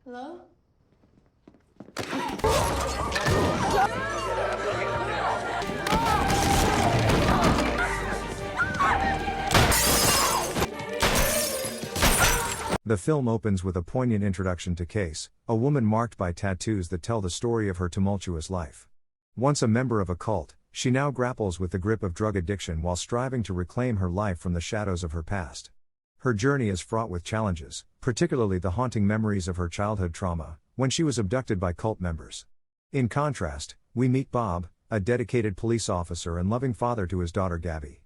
Hello? The film opens with a poignant introduction to Case, a woman marked by tattoos that tell the story of her tumultuous life. Once a member of a cult, she now grapples with the grip of drug addiction while striving to reclaim her life from the shadows of her past. Her journey is fraught with challenges, particularly the haunting memories of her childhood trauma, when she was abducted by cult members. In contrast, we meet Bob, a dedicated police officer and loving father to his daughter Gabby.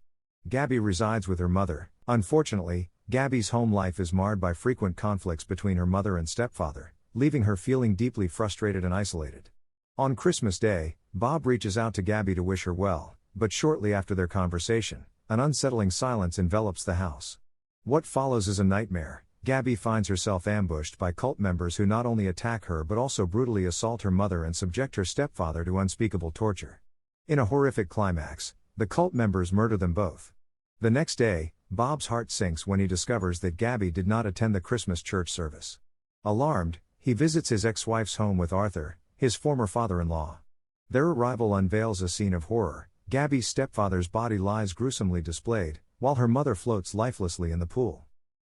Gabby resides with her mother. Unfortunately, Gabby's home life is marred by frequent conflicts between her mother and stepfather, leaving her feeling deeply frustrated and isolated. On Christmas Day, Bob reaches out to Gabby to wish her well, but shortly after their conversation, an unsettling silence envelops the house. What follows is a nightmare. Gabby finds herself ambushed by cult members who not only attack her but also brutally assault her mother and subject her stepfather to unspeakable torture. In a horrific climax, the cult members murder them both. The next day, Bob's heart sinks when he discovers that Gabby did not attend the Christmas church service. Alarmed, he visits his ex-wife's home with Arthur, his former father-in-law. Their arrival unveils a scene of horror. Gabby's stepfather's body lies gruesomely displayed, while her mother floats lifelessly in the pool.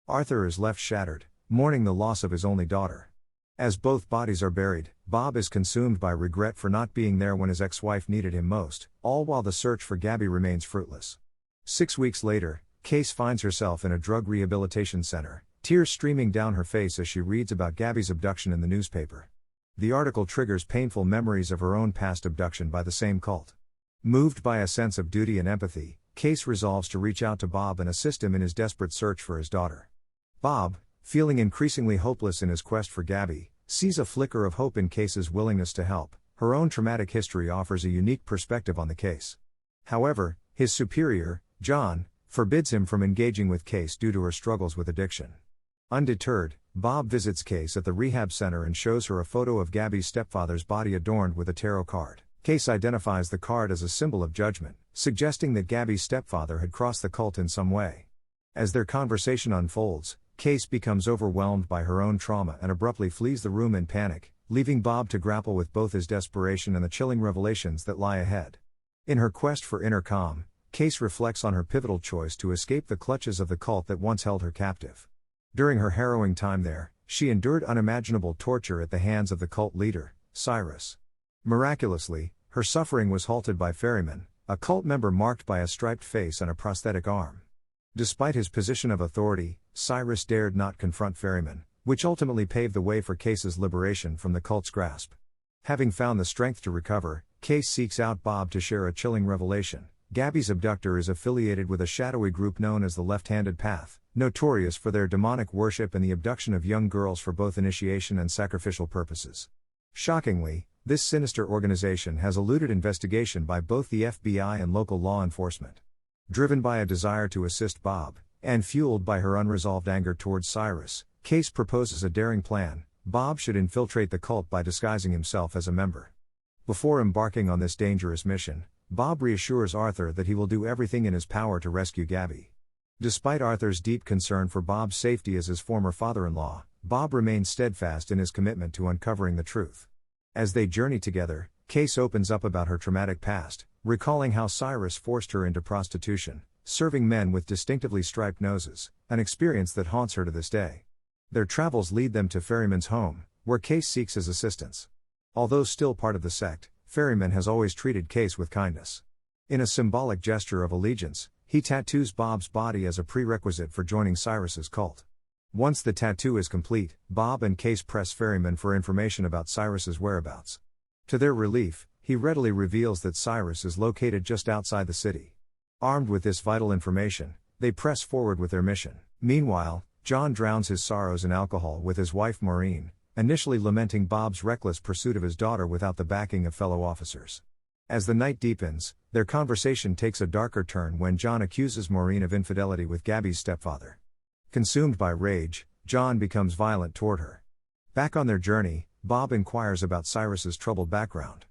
Arthur is left shattered, mourning the loss of his only daughter. As both bodies are buried, Bob is consumed by regret for not being there when his ex-wife needed him most, all while the search for Gabby remains fruitless. 6 weeks later, Case finds herself in a drug rehabilitation center, tears streaming down her face as she reads about Gabby's abduction in the newspaper. The article triggers painful memories of her own past abduction by the same cult. Moved by a sense of duty and empathy, Case resolves to reach out to Bob and assist him in his desperate search for his daughter. Bob, feeling increasingly hopeless in his quest for Gabby, sees a flicker of hope in Case's willingness to help. Her own traumatic history offers a unique perspective on the case. However, his superior, John, forbids him from engaging with Case due to her struggles with addiction. Undeterred, Bob visits Case at the rehab center and shows her a photo of Gabby's stepfather's body adorned with a tarot card. Case identifies the card as a symbol of judgment, suggesting that Gabby's stepfather had crossed the cult in some way. As their conversation unfolds, Case becomes overwhelmed by her own trauma and abruptly flees the room in panic, leaving Bob to grapple with both his desperation and the chilling revelations that lie ahead. In her quest for inner calm, Case reflects on her pivotal choice to escape the clutches of the cult that once held her captive. During her harrowing time there, she endured unimaginable torture at the hands of the cult leader, Cyrus. Miraculously, her suffering was halted by Ferryman, a cult member marked by a striped face and a prosthetic arm. Despite his position of authority, Cyrus dared not confront Ferryman, which ultimately paved the way for Case's liberation from the cult's grasp. Having found the strength to recover, Case seeks out Bob to share a chilling revelation. Gabby's abductor is affiliated with a shadowy group known as the Left-Handed Path, notorious for their demonic worship and the abduction of young girls for both initiation and sacrificial purposes. Shockingly, this sinister organization has eluded investigation by both the FBI and local law enforcement. Driven by a desire to assist Bob, and fueled by her unresolved anger towards Cyrus, Case proposes a daring plan. Bob should infiltrate the cult by disguising himself as a member. Before embarking on this dangerous mission, Bob reassures Arthur that he will do everything in his power to rescue Gabby. Despite Arthur's deep concern for Bob's safety as his former father-in-law, Bob remains steadfast in his commitment to uncovering the truth. As they journey together, Case opens up about her traumatic past, recalling how Cyrus forced her into prostitution, serving men with distinctively striped noses, an experience that haunts her to this day. Their travels lead them to Ferryman's home, where Case seeks his assistance. Although still part of the sect, Ferryman has always treated Case with kindness. In a symbolic gesture of allegiance, he tattoos Bob's body as a prerequisite for joining Cyrus's cult. Once the tattoo is complete, Bob and Case press Ferryman for information about Cyrus's whereabouts. To their relief, he readily reveals that Cyrus is located just outside the city. Armed with this vital information, they press forward with their mission. Meanwhile, John drowns his sorrows in alcohol with his wife Maureen, initially lamenting Bob's reckless pursuit of his daughter without the backing of fellow officers. As the night deepens, their conversation takes a darker turn when John accuses Maureen of infidelity with Gabby's stepfather. Consumed by rage, John becomes violent toward her. Back on their journey, Bob inquires about Cyrus's troubled background.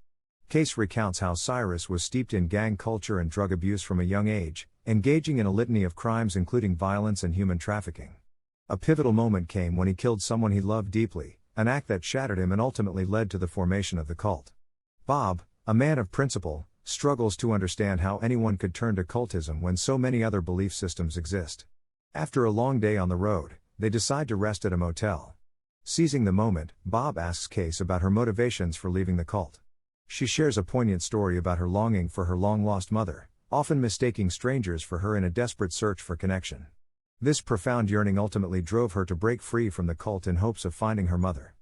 Case recounts how Cyrus was steeped in gang culture and drug abuse from a young age, engaging in a litany of crimes including violence and human trafficking. A pivotal moment came when he killed someone he loved deeply, an act that shattered him and ultimately led to the formation of the cult. Bob, a man of principle, struggles to understand how anyone could turn to cultism when so many other belief systems exist. After a long day on the road, they decide to rest at a motel. Seizing the moment, Bob asks Case about her motivations for leaving the cult. She shares a poignant story about her longing for her long-lost mother, often mistaking strangers for her in a desperate search for connection. This profound yearning ultimately drove her to break free from the cult in hopes of finding her mother.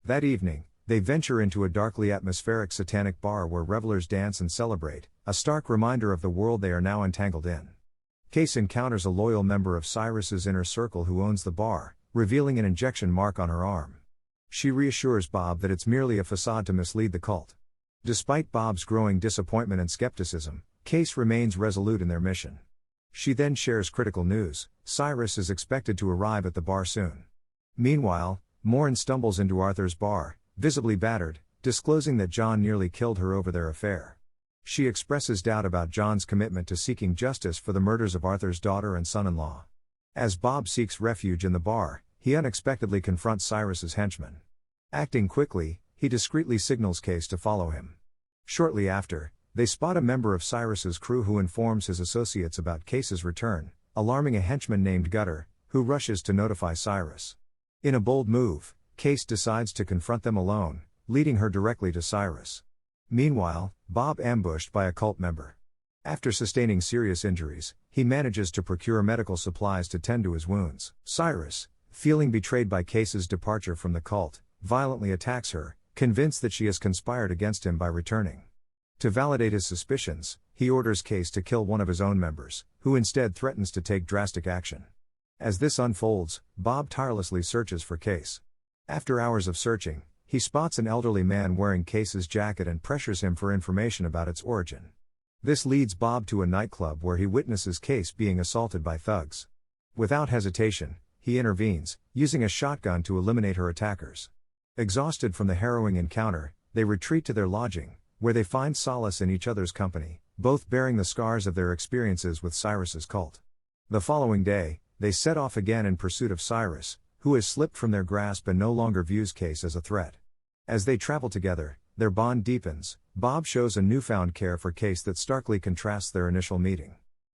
That evening, they venture into a darkly atmospheric satanic bar where revelers dance and celebrate, a stark reminder of the world they are now entangled in. Case encounters a loyal member of Cyrus's inner circle who owns the bar, revealing an injection mark on her arm. She reassures Bob that it's merely a facade to mislead the cult. Despite Bob's growing disappointment and skepticism, Case remains resolute in their mission. She then shares critical news: Cyrus is expected to arrive at the bar soon. Meanwhile, Maureen stumbles into Arthur's bar, visibly battered, disclosing that John nearly killed her over their affair. She expresses doubt about John's commitment to seeking justice for the murders of Arthur's daughter and son-in-law. As Bob seeks refuge in the bar, he unexpectedly confronts Cyrus's henchmen. Acting quickly, he discreetly signals Case to follow him. Shortly after, they spot a member of Cyrus's crew who informs his associates about Case's return, alarming a henchman named Gutter, who rushes to notify Cyrus. In a bold move, Case decides to confront them alone, leading her directly to Cyrus. Meanwhile, Bob ambushed by a cult member. After sustaining serious injuries, he manages to procure medical supplies to tend to his wounds. Cyrus, feeling betrayed by Case's departure from the cult, violently attacks her, convinced that she has conspired against him by returning. To validate his suspicions, he orders Case to kill one of his own members, who instead threatens to take drastic action. As this unfolds, Bob tirelessly searches for Case. After hours of searching, he spots an elderly man wearing Case's jacket and pressures him for information about its origin. This leads Bob to a nightclub where he witnesses Case being assaulted by thugs. Without hesitation, he intervenes, using a shotgun to eliminate her attackers. Exhausted from the harrowing encounter, they retreat to their lodging, where they find solace in each other's company, both bearing the scars of their experiences with Cyrus's cult. The following day, they set off again in pursuit of Cyrus, who has slipped from their grasp and no longer views Case as a threat. As they travel together, their bond deepens. Bob shows a newfound care for Case that starkly contrasts their initial meeting.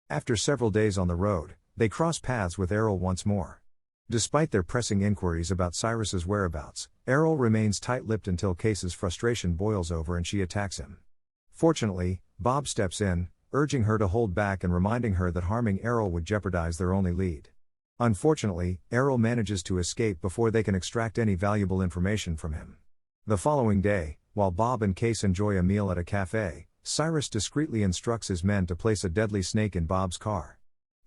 After several days on the road, they cross paths with Errol once more. Despite their pressing inquiries about Cyrus's whereabouts, Errol remains tight-lipped until Case's frustration boils over and she attacks him. Fortunately, Bob steps in, urging her to hold back and reminding her that harming Errol would jeopardize their only lead. Unfortunately, Errol manages to escape before they can extract any valuable information from him. The following day, while Bob and Case enjoy a meal at a cafe, Cyrus discreetly instructs his men to place a deadly snake in Bob's car.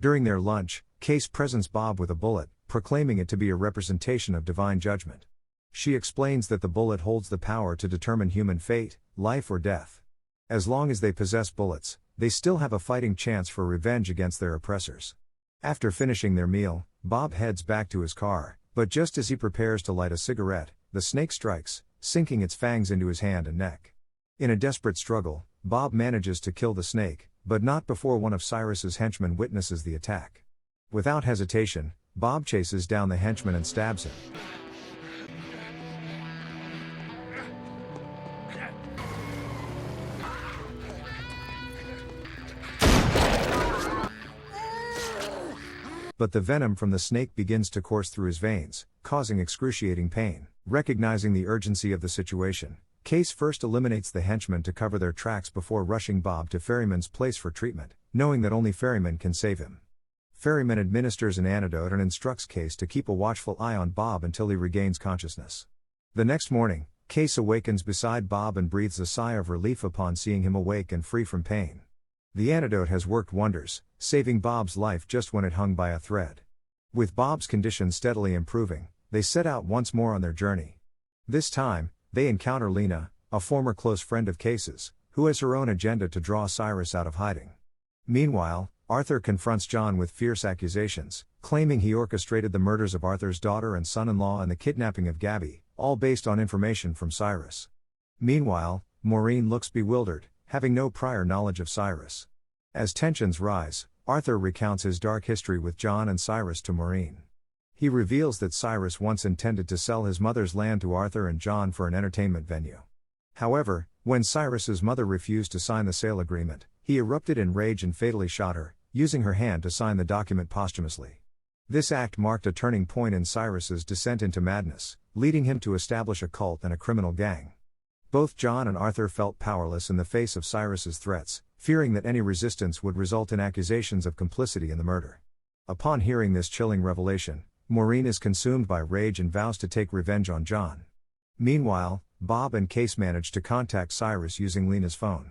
During their lunch, Case presents Bob with a bullet, proclaiming it to be a representation of divine judgment. She explains that the bullet holds the power to determine human fate, life or death. As long as they possess bullets, they still have a fighting chance for revenge against their oppressors. After finishing their meal, Bob heads back to his car, but just as he prepares to light a cigarette, the snake strikes, sinking its fangs into his hand and neck. In a desperate struggle, Bob manages to kill the snake, but not before one of Cyrus's henchmen witnesses the attack. Without hesitation, Bob chases down the henchman and stabs him. But the venom from the snake begins to course through his veins, causing excruciating pain. Recognizing the urgency of the situation, Case first eliminates the henchmen to cover their tracks before rushing Bob to Ferryman's place for treatment, knowing that only Ferryman can save him. Ferryman administers an antidote and instructs Case to keep a watchful eye on Bob until he regains consciousness. The next morning, Case awakens beside Bob and breathes a sigh of relief upon seeing him awake and free from pain. The antidote has worked wonders, saving Bob's life just when it hung by a thread. With Bob's condition steadily improving, they set out once more on their journey. This time, they encounter Lena, a former close friend of Case's, who has her own agenda to draw Cyrus out of hiding. Meanwhile, Arthur confronts John with fierce accusations, claiming he orchestrated the murders of Arthur's daughter and son-in-law and the kidnapping of Gabby, all based on information from Cyrus. Meanwhile, Maureen looks bewildered, having no prior knowledge of Cyrus. As tensions rise, Arthur recounts his dark history with John and Cyrus to Maureen. He reveals that Cyrus once intended to sell his mother's land to Arthur and John for an entertainment venue. However, when Cyrus's mother refused to sign the sale agreement, he erupted in rage and fatally shot her, using her hand to sign the document posthumously. This act marked a turning point in Cyrus's descent into madness, leading him to establish a cult and a criminal gang. Both John and Arthur felt powerless in the face of Cyrus's threats, fearing that any resistance would result in accusations of complicity in the murder. Upon hearing this chilling revelation, Maureen is consumed by rage and vows to take revenge on John. Meanwhile, Bob and Case manage to contact Cyrus using Lena's phone.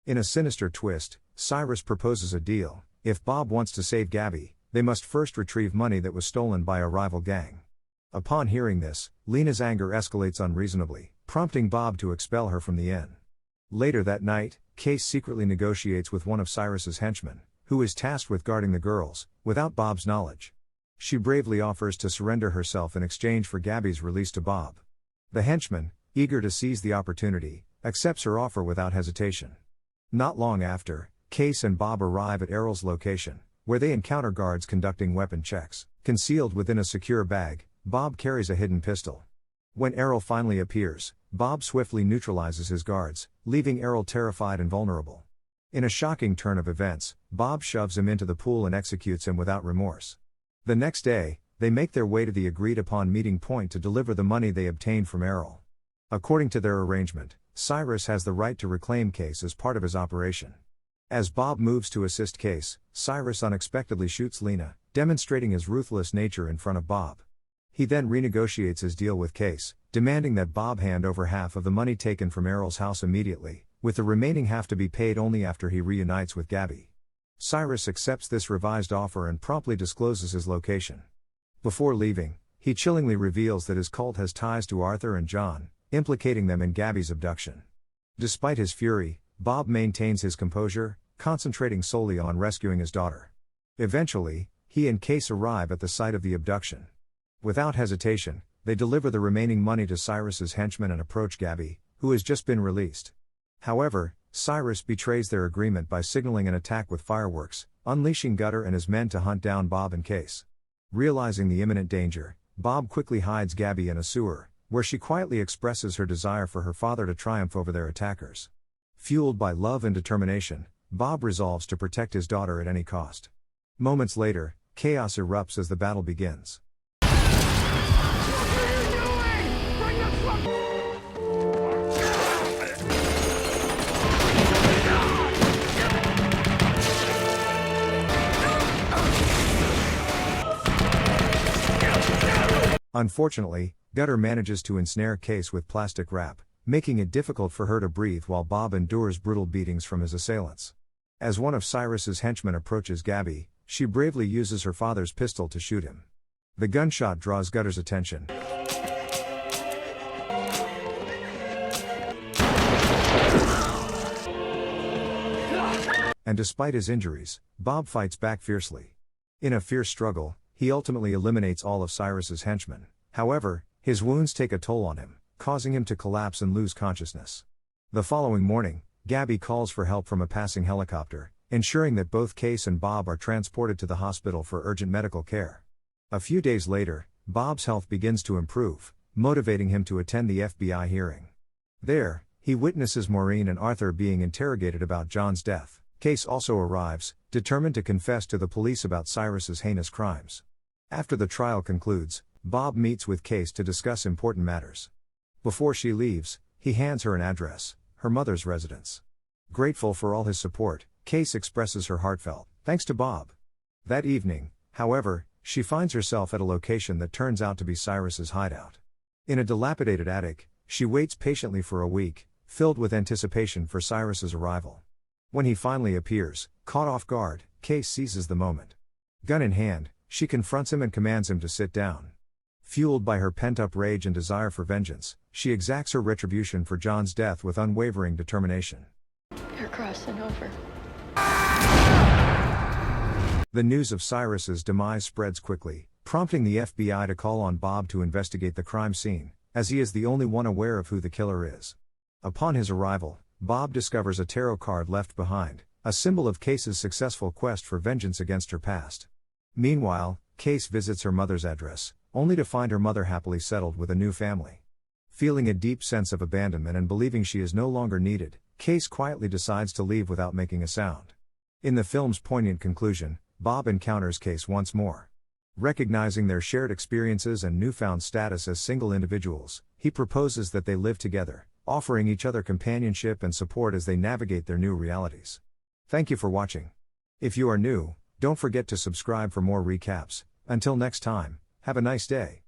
In a sinister twist, Cyrus proposes a deal: if Bob wants to save Gabby, they must first retrieve money that was stolen by a rival gang. Upon hearing this, Lena's anger escalates unreasonably, prompting Bob to expel her from the inn. Later that night, Case secretly negotiates with one of Cyrus's henchmen, who is tasked with guarding the girls, without Bob's knowledge. She bravely offers to surrender herself in exchange for Gabby's release to Bob. The henchman, eager to seize the opportunity, accepts her offer without hesitation. Not long after, Case and Bob arrive at Errol's location, where they encounter guards conducting weapon checks. Concealed within a secure bag, Bob carries a hidden pistol. When Errol finally appears, Bob swiftly neutralizes his guards, leaving Errol terrified and vulnerable. In a shocking turn of events, Bob shoves him into the pool and executes him without remorse. The next day, they make their way to the agreed-upon meeting point to deliver the money they obtained from Errol. According to their arrangement, Cyrus has the right to reclaim Case as part of his operation. As Bob moves to assist Case, Cyrus unexpectedly shoots Lena, demonstrating his ruthless nature in front of Bob. He then renegotiates his deal with Case, demanding that Bob hand over half of the money taken from Errol's house immediately, with the remaining half to be paid only after he reunites with Gabby. Cyrus accepts this revised offer and promptly discloses his location. Before leaving, he chillingly reveals that his cult has ties to Arthur and John, implicating them in Gabby's abduction. Despite his fury, Bob maintains his composure, concentrating solely on rescuing his daughter. Eventually, he and Case arrive at the site of the abduction. Without hesitation, they deliver the remaining money to Cyrus's henchmen and approach Gabby, who has just been released. However, Cyrus betrays their agreement by signaling an attack with fireworks, unleashing Gutter and his men to hunt down Bob and Case. Realizing the imminent danger, Bob quickly hides Gabby in a sewer, where she quietly expresses her desire for her father to triumph over their attackers. Fueled by love and determination, Bob resolves to protect his daughter at any cost. Moments later, chaos erupts as the battle begins. What are you doing? Bring the fuck... Unfortunately, Gutter manages to ensnare Case with plastic wrap, making it difficult for her to breathe while Bob endures brutal beatings from his assailants. As one of Cyrus's henchmen approaches Gabby, she bravely uses her father's pistol to shoot him. The gunshot draws Gutter's attention. And despite his injuries, Bob fights back fiercely. In a fierce struggle, he ultimately eliminates all of Cyrus's henchmen. However, his wounds take a toll on him, causing him to collapse and lose consciousness. The following morning, Gabby calls for help from a passing helicopter, ensuring that both Case and Bob are transported to the hospital for urgent medical care. A few days later, Bob's health begins to improve, motivating him to attend the FBI hearing. There, he witnesses Maureen and Arthur being interrogated about John's death. Case also arrives, determined to confess to the police about Cyrus's heinous crimes. After the trial concludes, Bob meets with Case to discuss important matters. Before she leaves, he hands her an address, her mother's residence. Grateful for all his support, Case expresses her heartfelt thanks to Bob. That evening, however, she finds herself at a location that turns out to be Cyrus's hideout. In a dilapidated attic, she waits patiently for a week, filled with anticipation for Cyrus's arrival. When he finally appears, caught off guard, Case seizes the moment. Gun in hand, she confronts him and commands him to sit down. Fueled by her pent-up rage and desire for vengeance, she exacts her retribution for John's death with unwavering determination. You're crossing over. The news of Cyrus's demise spreads quickly, prompting the FBI to call on Bob to investigate the crime scene, as he is the only one aware of who the killer is. Upon his arrival, Bob discovers a tarot card left behind, a symbol of Case's successful quest for vengeance against her past. Meanwhile, Case visits her mother's address, only to find her mother happily settled with a new family. Feeling a deep sense of abandonment and believing she is no longer needed, Case quietly decides to leave without making a sound. In the film's poignant conclusion, Bob encounters Case once more. Recognizing their shared experiences and newfound status as single individuals, he proposes that they live together, offering each other companionship and support as they navigate their new realities. Thank you for watching. If you are new, don't forget to subscribe for more recaps. Until next time, have a nice day.